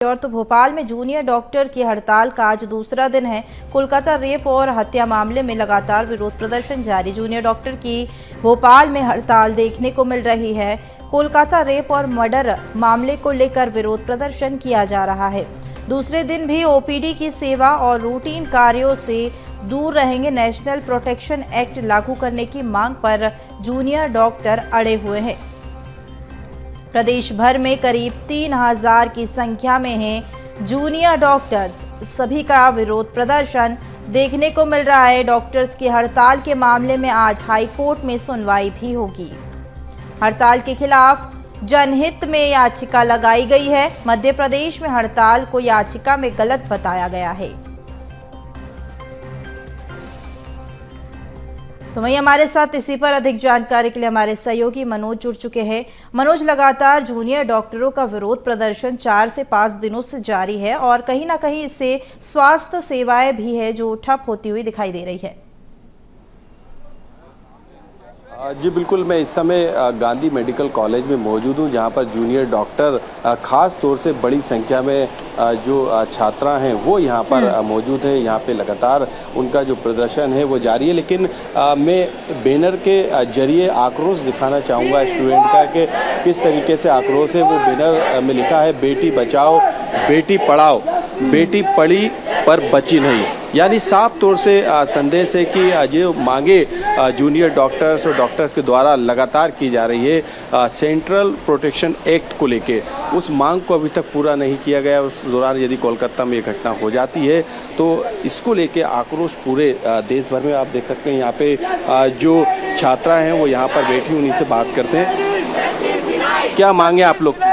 और तो भोपाल में जूनियर डॉक्टर की हड़ताल का आज दूसरा दिन है। कोलकाता रेप और हत्या मामले में लगातार विरोध प्रदर्शन जारी। जूनियर डॉक्टर की भोपाल में हड़ताल देखने को मिल रही है। कोलकाता रेप और मर्डर मामले को लेकर विरोध प्रदर्शन किया जा रहा है। दूसरे दिन भी ओपीडी की सेवा और रूटीन कार्यों से दूर रहेंगे। नेशनल प्रोटेक्शन एक्ट लागू करने की मांग पर जूनियर डॉक्टर अड़े हुए हैं। प्रदेश भर में करीब 3000 की संख्या में हैं जूनियर डॉक्टर्स। सभी का विरोध प्रदर्शन देखने को मिल रहा है। डॉक्टर्स की हड़ताल के मामले में आज हाई कोर्ट में सुनवाई भी होगी। हड़ताल के खिलाफ जनहित में याचिका लगाई गई है। मध्य प्रदेश में हड़ताल को याचिका में गलत बताया गया है। तो वहीं हमारे साथ इसी पर अधिक जानकारी के लिए हमारे सहयोगी मनोज जुड़ चुके हैं। मनोज, लगातार जूनियर डॉक्टरों का विरोध प्रदर्शन 4 से 5 दिनों से जारी है और कहीं ना कहीं इससे स्वास्थ्य सेवाएं भी है जो ठप होती हुई दिखाई दे रही है। जी बिल्कुल, मैं इस समय गांधी मेडिकल कॉलेज में मौजूद हूं, जहां पर जूनियर डॉक्टर खास तौर से बड़ी संख्या में जो छात्रा हैं वो यहां पर मौजूद हैं। यहां पे लगातार उनका जो प्रदर्शन है वो जारी है, लेकिन मैं बैनर के जरिए आक्रोश दिखाना चाहूँगा स्टूडेंट का कि किस तरीके से आक्रोश है। वो बैनर में लिखा है, बेटी बचाओ बेटी पढ़ाओ, बेटी पढ़ी पर बची नहीं। यानी साफ तौर से संदेश है कि जो मांगे जूनियर डॉक्टर्स और डॉक्टर्स के द्वारा लगातार की जा रही है सेंट्रल प्रोटेक्शन एक्ट को लेके, उस मांग को अभी तक पूरा नहीं किया गया। उस दौरान यदि कोलकाता में ये घटना हो जाती है तो इसको लेके आक्रोश पूरे देश भर में आप देख सकते हैं। यहाँ पे जो छात्रा हैं वो यहाँ पर बैठी, उन्हीं से बात करते हैं। क्या मांगे आप लोग?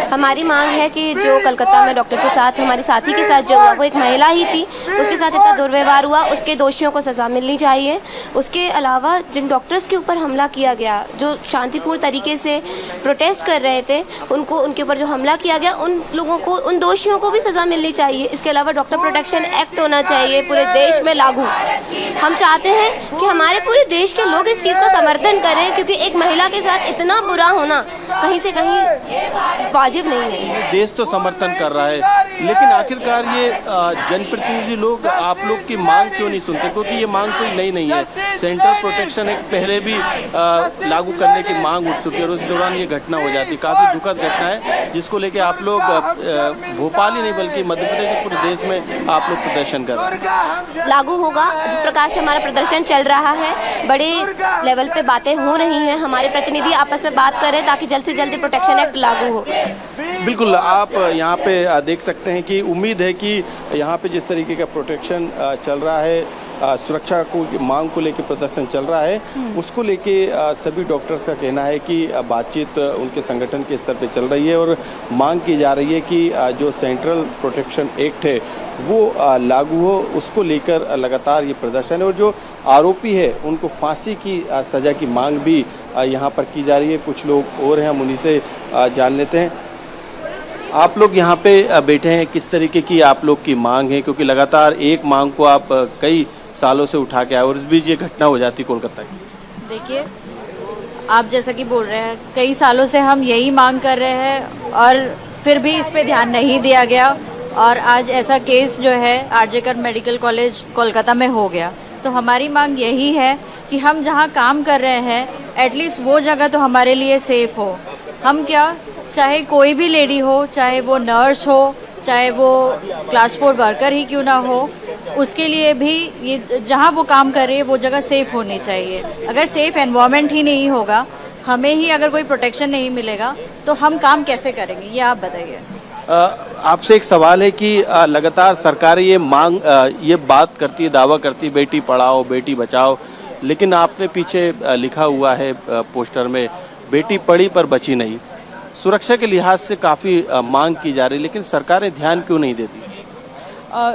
हमारी मांग है कि जो कलकत्ता में डॉक्टर के साथ, हमारी साथी के साथ जो हुआ, वो एक महिला ही थी, उसके साथ इतना दुर्व्यवहार हुआ, उसके दोषियों को सज़ा मिलनी चाहिए। उसके अलावा जिन डॉक्टर्स के ऊपर हमला किया गया, जो शांतिपूर्ण तरीके से प्रोटेस्ट कर रहे थे, उनके ऊपर जो हमला किया गया, उन लोगों को, उन दोषियों को भी सज़ा मिलनी चाहिए। इसके अलावा डॉक्टर प्रोटेक्शन एक्ट होना चाहिए पूरे देश में लागू। हम चाहते हैं कि हमारे पूरे देश के लोग इस चीज़ का समर्थन करें, क्योंकि एक महिला के साथ इतना बुरा होना कहीं से कहीं वाजिब नहीं है। देश तो समर्थन कर रहा है, लेकिन आखिरकार ये जनप्रतिनिधि लोग आप लोग की मांग क्यों नहीं सुनते? क्योंकि ये मांग कोई नई नहीं है। सेंट्रल प्रोटेक्शन एक्ट पहले भी लागू करने की मांग उठ चुकी है और उस दौरान ये घटना हो जाती। काफ़ी दुखद घटना है, जिसको लेके आप लोग भोपाल ही नहीं बल्कि मध्य प्रदेश के पूरे देश में आप लोग प्रदर्शन कर रहे हैं। लागू होगा। जिस प्रकार से हमारा प्रदर्शन चल रहा है, बड़े लेवल पे बातें हो रही हैं, हमारे प्रतिनिधि आपस में बात करें ताकि जल्द से जल्द प्रोटेक्शन एक्ट लागू हो। बिल्कुल, आप यहाँ पे देख सकते हैं कि उम्मीद है कि यहाँ पे जिस तरीके का प्रोटेक्शन चल रहा है, सुरक्षा को मांग को लेके प्रदर्शन चल रहा है, उसको लेके सभी डॉक्टर्स का कहना है कि बातचीत उनके संगठन के स्तर पे चल रही है और मांग की जा रही है कि जो सेंट्रल प्रोटेक्शन एक्ट है वो लागू हो। उसको लेकर लगातार ये प्रदर्शन है और जो आरोपी है उनको फांसी की सज़ा की मांग भी यहाँ पर की जा रही है। कुछ लोग और हैं, हम उन्हीं से जान लेते हैं। आप लोग यहाँ पे बैठे हैं, किस तरीके की आप लोग की मांग है? क्योंकि लगातार एक मांग को आप कई सालों से उठा के आए और इस बीच ये घटना हो जाती कोलकाता की। देखिए, आप जैसा कि बोल रहे हैं, कई सालों से हम यही मांग कर रहे हैं और फिर भी इस पे ध्यान नहीं दिया गया और आज ऐसा केस जो है आरजेकर मेडिकल कॉलेज कोलकाता में हो गया। तो हमारी मांग यही है कि हम जहाँ काम कर रहे हैं एटलीस्ट वो जगह तो हमारे लिए सेफ हो। हम क्या, चाहे कोई भी लेडी हो, चाहे वो नर्स हो, चाहे वो क्लास 4 वर्कर ही क्यों ना हो, उसके लिए भी ये जहाँ वो काम कर रही है वो जगह सेफ़ होनी चाहिए। अगर सेफ़ एनवायरनमेंट ही नहीं होगा, हमें ही अगर कोई प्रोटेक्शन नहीं मिलेगा तो हम काम कैसे करेंगे, ये आप बताइए। आपसे एक सवाल है कि लगातार सरकार ये मांग, ये बात करती है, दावा करती है बेटी पढ़ाओ बेटी बचाओ, लेकिन आपने पीछे लिखा हुआ है पोस्टर में, बेटी पढ़ी पर बची नहीं। सुरक्षा के लिहाज से काफ़ी मांग की जा रही है, लेकिन सरकारें ध्यान क्यों नहीं देती?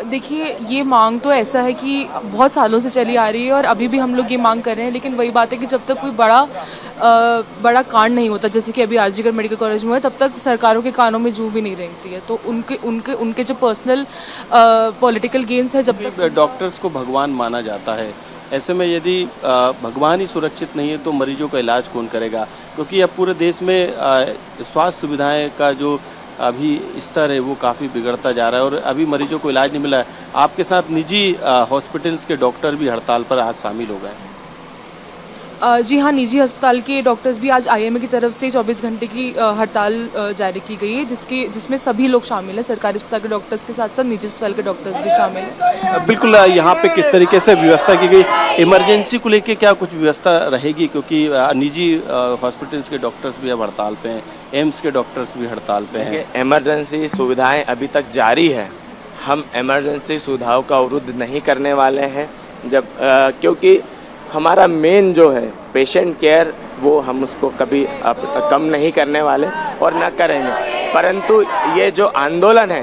देखिए, ये मांग तो ऐसा है कि बहुत सालों से चली आ रही है और अभी भी हम लोग ये मांग कर रहे हैं, लेकिन वही बात है कि जब तक कोई बड़ा कांड नहीं होता, जैसे कि अभी आरजीकर मेडिकल कॉलेज में है, तब तक सरकारों के कानों में जूं भी नहीं रेंगती है। तो उनके जो पर्सनल पॉलिटिकल गेन्स है, जब तक डॉक्टर्स को भगवान माना जाता है, ऐसे में यदि भगवान ही सुरक्षित नहीं है तो मरीजों का इलाज कौन करेगा? क्योंकि अब पूरे देश में स्वास्थ्य सुविधाएं का जो अभी स्तर है वो काफ़ी बिगड़ता जा रहा है और अभी मरीजों को इलाज नहीं मिला है। आपके साथ निजी हॉस्पिटल्स के डॉक्टर भी हड़ताल पर आज शामिल हो गए। जी हाँ, निजी अस्पताल के डॉक्टर्स भी आज आईएमए की तरफ से 24 घंटे की हड़ताल जारी की गई है, जिसमें सभी लोग शामिल हैं। सरकारी अस्पताल के डॉक्टर्स के साथ साथ निजी अस्पताल के डॉक्टर्स भी शामिल हैं। बिल्कुल, यहाँ पे किस तरीके से व्यवस्था की गई, इमरजेंसी को लेके क्या कुछ व्यवस्था रहेगी, क्योंकि निजी हॉस्पिटल्स के डॉक्टर्स भी अब हड़ताल पे हैं, एम्स के डॉक्टर्स भी हड़ताल पे हैं। इमरजेंसी सुविधाएं अभी तक जारी है। हम इमरजेंसी सुविधाओं का अवरुद्ध नहीं करने वाले हैं क्योंकि हमारा मेन जो है पेशेंट केयर, वो हम उसको कभी कम नहीं करने वाले और न करेंगे। परंतु ये जो आंदोलन है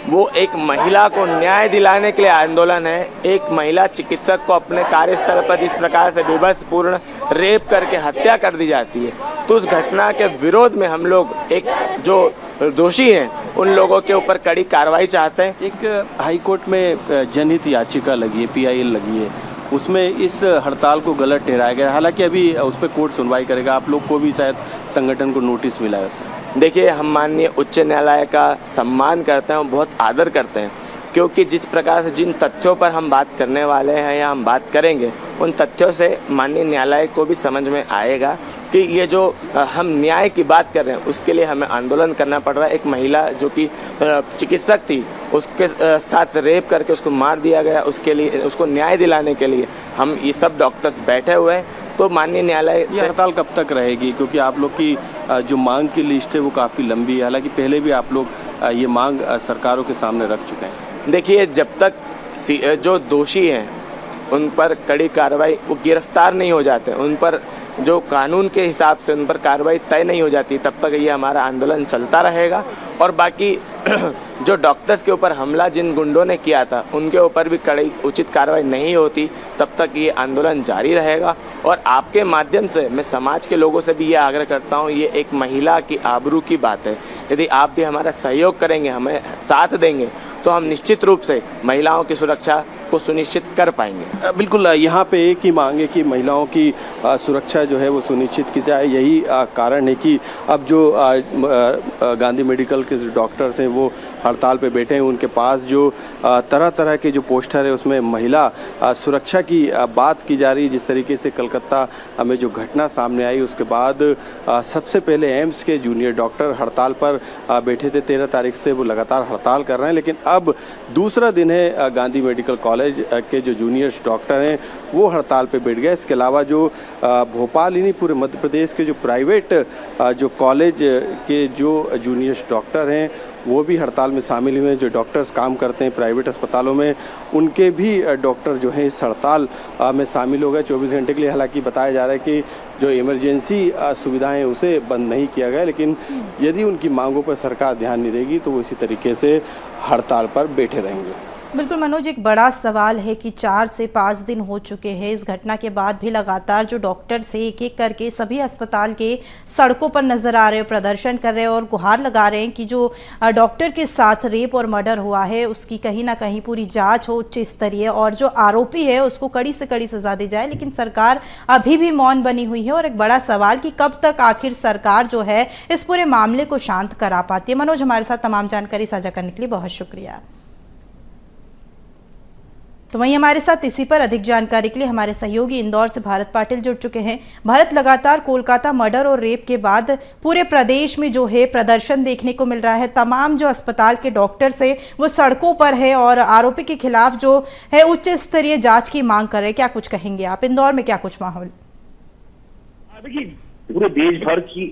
वो एक महिला को न्याय दिलाने के लिए आंदोलन है। एक महिला चिकित्सक को अपने कार्यस्थल पर जिस प्रकार से विवशपूर्ण रेप करके हत्या कर दी जाती है, तो उस घटना के विरोध में हम लोग एक जो दोषी हैं उन लोगों के ऊपर कड़ी कार्रवाई चाहते हैं। एक हाईकोर्ट में जनहित याचिका लगी है, PIL लगी है, उसमें इस हड़ताल को गलत ठहराया गया। हालांकि अभी उस पर कोर्ट सुनवाई करेगा। आप लोग को भी शायद संगठन को नोटिस मिला है उसमें। देखिए, हम माननीय उच्च न्यायालय का सम्मान करते हैं और बहुत आदर करते हैं, क्योंकि जिस प्रकार से जिन तथ्यों पर हम बात करने वाले हैं या हम बात करेंगे, उन तथ्यों से माननीय न्यायालय को भी समझ में आएगा कि ये जो हम न्याय की बात कर रहे हैं उसके लिए हमें आंदोलन करना पड़ रहा है। एक महिला जो कि चिकित्सक थी, उसके साथ रेप करके उसको मार दिया गया, उसके लिए उसको न्याय दिलाने के लिए हम ये सब डॉक्टर्स बैठे हुए हैं। तो माननीय न्यायालय ये हड़ताल कब तक रहेगी, क्योंकि आप लोग की जो मांग की लिस्ट है वो काफ़ी लंबी है। हालांकि पहले भी आप लोग ये मांग सरकारों के सामने रख चुके हैं। देखिए, जब तक जो दोषी हैं उन पर कड़ी कार्रवाई, वो गिरफ्तार नहीं हो जाते, उन पर जो कानून के हिसाब से उन पर कार्रवाई तय नहीं हो जाती, तब तक ये हमारा आंदोलन चलता रहेगा। और बाकी जो डॉक्टर्स के ऊपर हमला जिन गुंडों ने किया था उनके ऊपर भी कड़ी उचित कार्रवाई नहीं होती, तब तक ये आंदोलन जारी रहेगा। और आपके माध्यम से मैं समाज के लोगों से भी ये आग्रह करता हूँ, ये एक महिला की आबरू की बात है। यदि आप भी हमारा सहयोग करेंगे, हमें साथ देंगे, तो हम निश्चित रूप से महिलाओं की सुरक्षा को सुनिश्चित कर पाएंगे। बिल्कुल, यहाँ पे एक ही मांग है कि महिलाओं की सुरक्षा जो है वो सुनिश्चित की जाए। यही कारण है कि अब जो गांधी मेडिकल के जो डॉक्टर्स हैं वो हड़ताल पे बैठे हैं। उनके पास जो तरह तरह के जो पोस्टर है उसमें महिला सुरक्षा की बात की जा रही है। जिस तरीके से कलकत्ता में जो घटना सामने आई उसके बाद सबसे पहले एम्स के जूनियर डॉक्टर हड़ताल पर बैठे थे। 13 तारीख से वो लगातार हड़ताल कर रहे हैं, लेकिन अब दूसरा दिन है गांधी मेडिकल कॉलेज के जो जूनियर डॉक्टर हैं वो हड़ताल पे बैठ गए। इसके अलावा जो भोपाल ही नहीं, पूरे मध्य प्रदेश के जो प्राइवेट जो कॉलेज के जो जूनियर डॉक्टर हैं वो भी हड़ताल में शामिल हुए हैं। जो डॉक्टर्स काम करते हैं प्राइवेट अस्पतालों में, उनके भी डॉक्टर जो हैं इस हड़ताल में शामिल हो गए 24 घंटे के लिए। हालांकि बताया जा रहा है कि जो इमरजेंसी सुविधाएं हैं उसे बंद नहीं किया गया, लेकिन यदि उनकी मांगों पर सरकार ध्यान नहीं देगी तो वो इसी तरीके से हड़ताल पर बैठे रहेंगे। बिल्कुल मनोज, एक बड़ा सवाल है कि 4 से 5 दिन हो चुके हैं इस घटना के बाद भी लगातार जो डॉक्टर्स हैं एक एक करके सभी अस्पताल के सड़कों पर नजर आ रहे हो, प्रदर्शन कर रहे हैं और गुहार लगा रहे हैं कि जो डॉक्टर के साथ रेप और मर्डर हुआ है उसकी कहीं ना कहीं पूरी जांच हो उच्च स्तरीय और जो आरोपी है उसको कड़ी से कड़ी सजा दी जाए। लेकिन सरकार अभी भी मौन बनी हुई है और एक बड़ा सवाल कि कब तक आखिर सरकार जो है इस पूरे मामले को शांत करा पाती है। मनोज, हमारे साथ तमाम जानकारी साझा करने के लिए बहुत शुक्रिया। तो वहीं हमारे साथ इसी पर अधिक जानकारी के लिए हमारे सहयोगी इंदौर से भारत पाटिल जुड़ चुके हैं। भारत, लगातार कोलकाता मर्डर और रेप के बाद पूरे प्रदेश में जो है प्रदर्शन देखने को मिल रहा है। तमाम जो अस्पताल के डॉक्टर्स है वो सड़कों पर है और आरोपी के खिलाफ जो है उच्च स्तरीय जांच की मांग कर रहे हैं। क्या कुछ कहेंगे आप, इंदौर में क्या कुछ माहौल? देखिए, पूरे देश भर की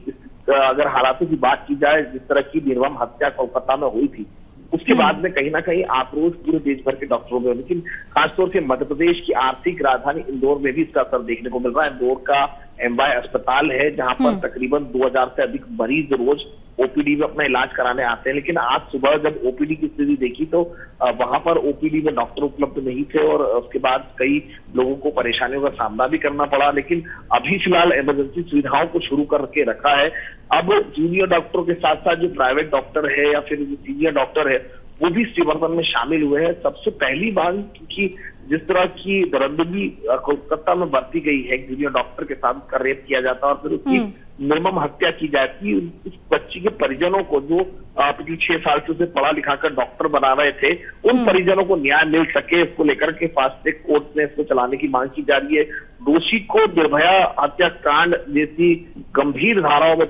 अगर हालातों की बात की जाए, जिस तरह की निर्मम हत्या कोलकाता में हुई थी, उसके बाद में कहीं ना कहीं आक्रोश पूरे देश भर के डॉक्टरों में, लेकिन खासतौर से मध्य प्रदेश की आर्थिक राजधानी इंदौर में भी इसका असर देखने को मिल रहा है। इंदौर का MY अस्पताल है जहां पर तकरीबन 2000 से अधिक मरीज रोज OPD में अपना इलाज कराने आते हैं। लेकिन आज सुबह जब OPD की स्थिति देखी तो वहां पर OPD में डॉक्टर उपलब्ध नहीं थे और उसके बाद कई लोगों को परेशानियों का सामना भी करना पड़ा। लेकिन अभी फिलहाल इमरजेंसी सुविधाओं को शुरू करके रखा है। अब जूनियर डॉक्टरों के साथ साथ जो प्राइवेट डॉक्टर है या फिर जो सीनियर डॉक्टर है वो भी इस प्रदर्शन में शामिल हुए हैं। सबसे पहली बात कि जिस तरह की दरंदगी कोलकाता में बरती गई है, जूनियर डॉक्टर के साथ उसका रेप किया जाता है और फिर उसकी निर्मम हत्या की जाती, उस बच्ची के परिजनों को जो पिछले 6 साल से उसे पढ़ा लिखा कर डॉक्टर बना रहे थे, उन परिजनों को न्याय मिल सके, इसको लेकर के फास्ट ट्रैक कोर्ट में इसको चलाने की मांग की जा रही है। दोषी को निर्भया हत्याकांड जैसी गंभीर धाराओं में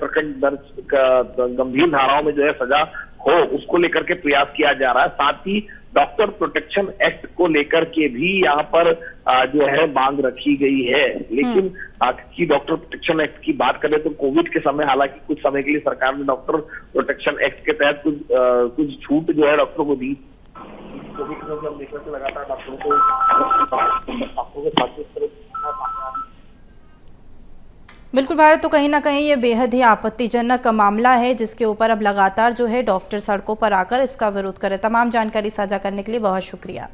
गंभीर धाराओं में जो है सजा हो, उसको लेकर के प्रयास किया जा रहा है। साथ ही डॉक्टर प्रोटेक्शन एक्ट को लेकर के भी यहाँ पर जो है मांग रखी गई है। लेकिन की डॉक्टर प्रोटेक्शन एक्ट की बात करें तो कोविड के समय हालांकि कुछ समय के लिए सरकार ने डॉक्टर प्रोटेक्शन एक्ट के तहत कुछ छूट जो है डॉक्टरों को दी। कोविड के समय हम देख रहे थे लगातार डॉक्टरों को बिल्कुल भारत, तो कहीं ना कहीं ये बेहद ही आपत्तिजनक मामला है जिसके ऊपर अब लगातार जो है डॉक्टर सड़कों पर आकर इसका विरोध करें। तमाम जानकारी साझा करने के लिए बहुत शुक्रिया।